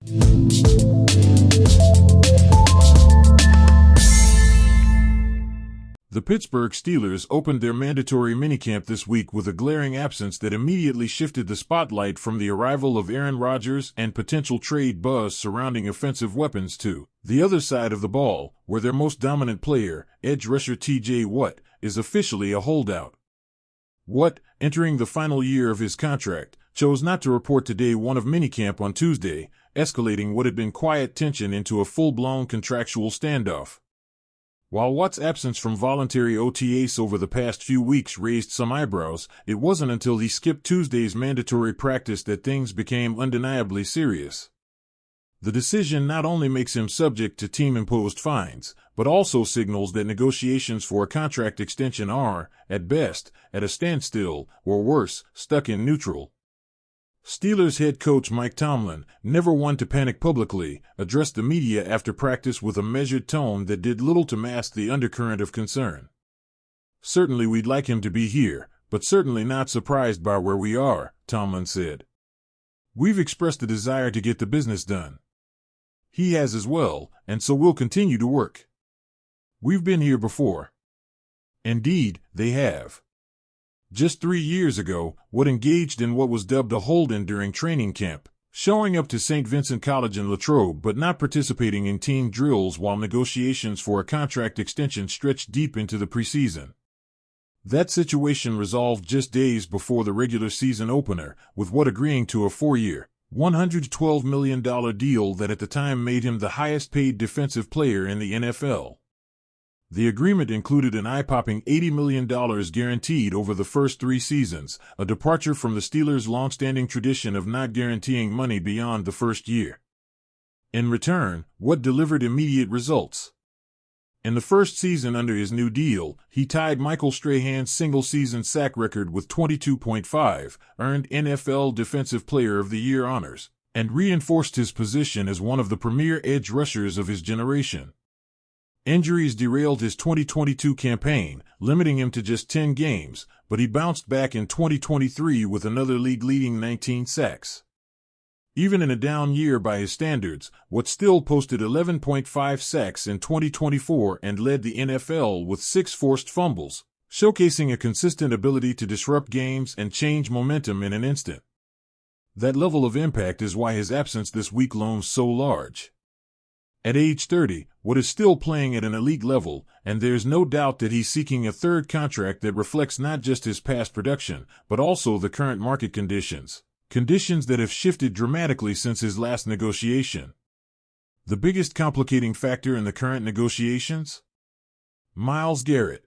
The Pittsburgh Steelers opened their mandatory minicamp this week with a glaring absence that immediately shifted the spotlight from the arrival of Aaron Rodgers and potential trade buzz surrounding offensive weapons to the other side of the ball, where their most dominant player, edge rusher T.J. Watt, is officially a holdout. Watt, entering the final year of his contract, chose not to report to day one of minicamp on Tuesday, escalating what had been quiet tension into a full-blown contractual standoff. While Watt's absence from voluntary OTAs over the past few weeks raised some eyebrows, it wasn't until he skipped Tuesday's mandatory practice that things became undeniably serious. The decision not only makes him subject to team-imposed fines, but also signals that negotiations for a contract extension are, at best, at a standstill, or worse, stuck in neutral. Steelers head coach Mike Tomlin, never one to panic publicly, addressed the media after practice with a measured tone that did little to mask the undercurrent of concern. "Certainly we'd like him to be here, but certainly not surprised by where we are," Tomlin said. "We've expressed a desire to get the business done. He has as well, and so we'll continue to work. We've been here before." Indeed, they have. Just 3 years ago, Watt engaged in what was dubbed a hold-in during training camp, showing up to St. Vincent College in Latrobe but not participating in team drills while negotiations for a contract extension stretched deep into the preseason. That situation resolved just days before the regular season opener, with Watt agreeing to a 4-year, $112 million deal that at the time made him the highest-paid defensive player in the NFL. The agreement included an eye-popping $80 million guaranteed over the first 3 seasons, a departure from the Steelers' long-standing tradition of not guaranteeing money beyond the first year. In return, Watt delivered immediate results. In the first season under his new deal, he tied Michael Strahan's single-season sack record with 22.5, earned NFL Defensive Player of the Year honors, and reinforced his position as one of the premier edge rushers of his generation. Injuries derailed his 2022 campaign, limiting him to just 10 games, but he bounced back in 2023 with another league-leading 19 sacks. Even in a down year by his standards, Watt still posted 11.5 sacks in 2024 and led the NFL with 6 forced fumbles, showcasing a consistent ability to disrupt games and change momentum in an instant. That level of impact is why his absence this week looms so large. At age 30, Watt is still playing at an elite level, and there's no doubt that he's seeking a third contract that reflects not just his past production, but also the current market conditions that have shifted dramatically since his last negotiation. The biggest complicating factor in the current negotiations? Myles Garrett.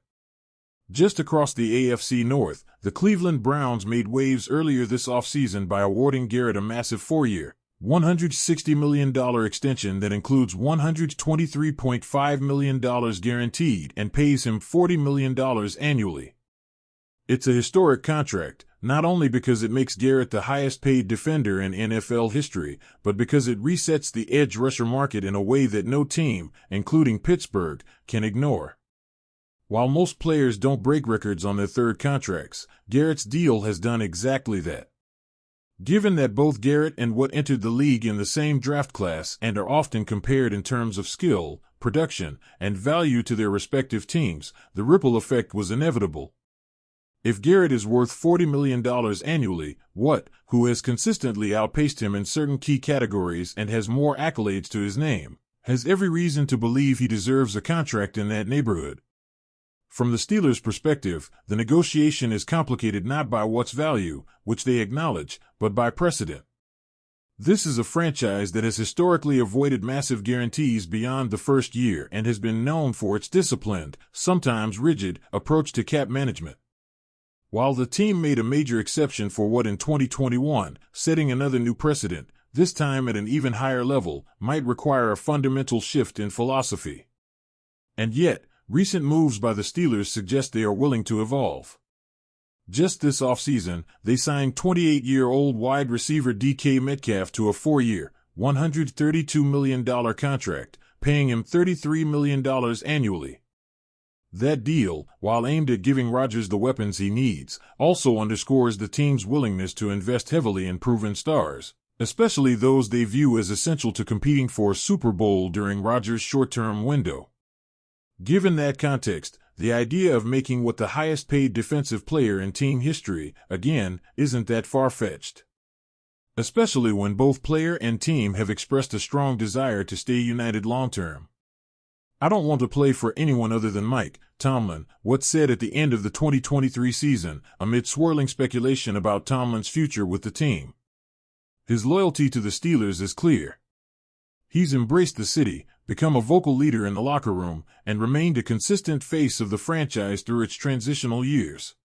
Just across the AFC North, the Cleveland Browns made waves earlier this offseason by awarding Garrett a massive 4-year, $160 million extension that includes $123.5 million guaranteed and pays him $40 million annually. It's a historic contract, not only because it makes Garrett the highest-paid defender in NFL history, but because it resets the edge rusher market in a way that no team, including Pittsburgh, can ignore. While most players don't break records on their third contracts, Garrett's deal has done exactly that. Given that both Garrett and Watt entered the league in the same draft class and are often compared in terms of skill, production, and value to their respective teams, the ripple effect was inevitable. If Garrett is worth $40 million annually, Watt, who has consistently outpaced him in certain key categories and has more accolades to his name, has every reason to believe he deserves a contract in that neighborhood. From the Steelers' perspective, the negotiation is complicated not by Watt's value, which they acknowledge, but by precedent. This is a franchise that has historically avoided massive guarantees beyond the first year and has been known for its disciplined, sometimes rigid, approach to cap management. While the team made a major exception for Watt in 2021, setting another new precedent, this time at an even higher level, might require a fundamental shift in philosophy. And yet, recent moves by the Steelers suggest they are willing to evolve. Just this offseason, they signed 28-year-old wide receiver DK Metcalf to a 4-year, $132 million contract, paying him $33 million annually. That deal, while aimed at giving Rodgers the weapons he needs, also underscores the team's willingness to invest heavily in proven stars, especially those they view as essential to competing for a Super Bowl during Rodgers' short-term window. Given that context, the idea of making what the highest-paid defensive player in team history, again, isn't that far-fetched. Especially when both player and team have expressed a strong desire to stay united long-term. "I don't want to play for anyone other than Mike," Tomlin, Watt said at the end of the 2023 season, amid swirling speculation about Tomlin's future with the team. His loyalty to the Steelers is clear. He's embraced the city, become a vocal leader in the locker room, and remained a consistent face of the franchise through its transitional years.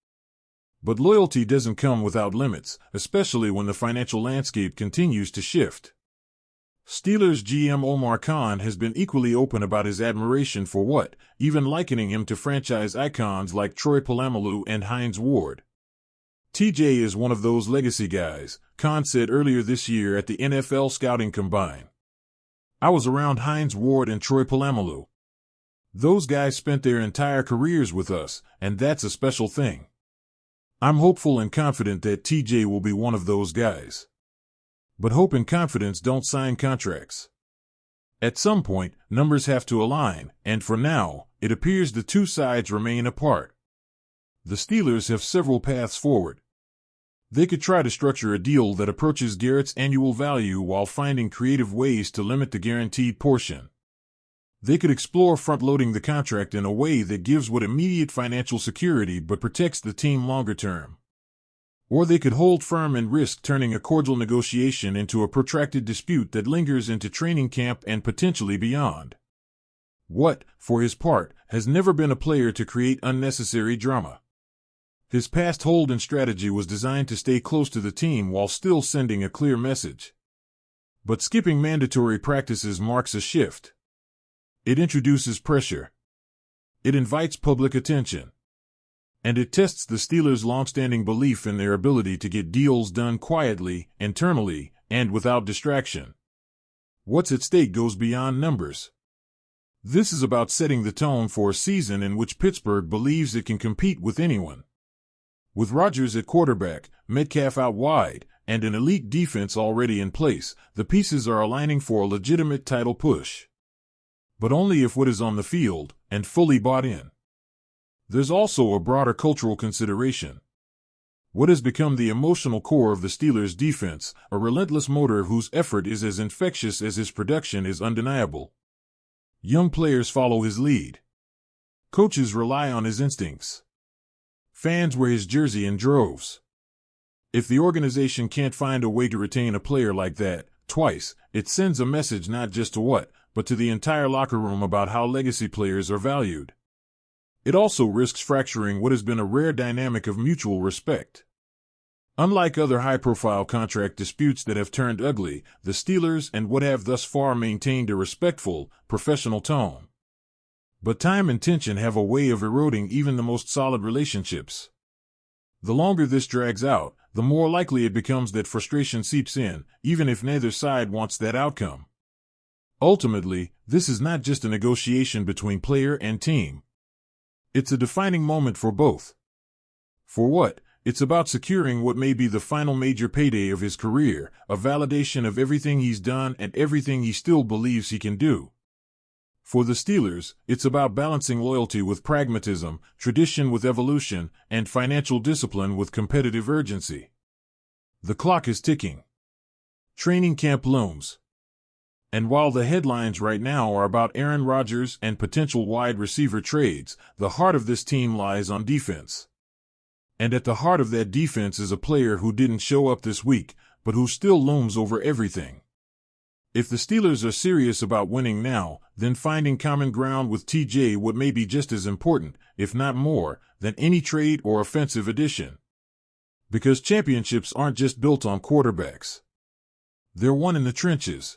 But loyalty doesn't come without limits, especially when the financial landscape continues to shift. Steelers GM Omar Khan has been equally open about his admiration for Watt, even likening him to franchise icons like Troy Polamalu and Hines Ward. TJ is one of those legacy guys, Khan said earlier this year at the NFL Scouting Combine. "I was around Hines Ward and Troy Polamalu. Those guys spent their entire careers with us, and that's a special thing. I'm hopeful and confident that TJ will be one of those guys. But hope and confidence don't sign contracts. At some point, numbers have to align, and for now, it appears the two sides remain apart. The Steelers have several paths forward. They could try to structure a deal that approaches Garrett's annual value while finding creative ways to limit the guaranteed portion. They could explore front-loading the contract in a way that gives Watt immediate financial security but protects the team longer term. Or they could hold firm and risk turning a cordial negotiation into a protracted dispute that lingers into training camp and potentially beyond. Watt, for his part, has never been a player to create unnecessary drama. His past hold and strategy was designed to stay close to the team while still sending a clear message. But skipping mandatory practices marks a shift. It introduces pressure. It invites public attention. And it tests the Steelers' long-standing belief in their ability to get deals done quietly, internally, and without distraction. What's at stake goes beyond numbers. This is about setting the tone for a season in which Pittsburgh believes it can compete with anyone. With Rodgers at quarterback, Metcalf out wide, and an elite defense already in place, the pieces are aligning for a legitimate title push. But only if Watt is on the field, and fully bought in. There's also a broader cultural consideration. Watt has become the emotional core of the Steelers' defense, a relentless motor whose effort is as infectious as his production is undeniable. Young players follow his lead. Coaches rely on his instincts. Fans wear his jersey in droves. If the organization can't find a way to retain a player like that, twice, it sends a message not just to Watt, but to the entire locker room about how legacy players are valued. It also risks fracturing what has been a rare dynamic of mutual respect. Unlike other high-profile contract disputes that have turned ugly, the Steelers and Watt have thus far maintained a respectful, professional tone. But time and tension have a way of eroding even the most solid relationships. The longer this drags out, the more likely it becomes that frustration seeps in, even if neither side wants that outcome. Ultimately, this is not just a negotiation between player and team. It's a defining moment for both. For Watt, it's about securing what may be the final major payday of his career, a validation of everything he's done and everything he still believes he can do. For the Steelers, it's about balancing loyalty with pragmatism, tradition with evolution, and financial discipline with competitive urgency. The clock is ticking. Training camp looms. And while the headlines right now are about Aaron Rodgers and potential wide receiver trades, the heart of this team lies on defense. And at the heart of that defense is a player who didn't show up this week, but who still looms over everything. If the Steelers are serious about winning now, then finding common ground with TJ Watt may be just as important, if not more, than any trade or offensive addition. Because championships aren't just built on quarterbacks. They're won in the trenches.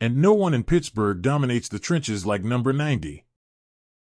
And no one in Pittsburgh dominates the trenches like number 90.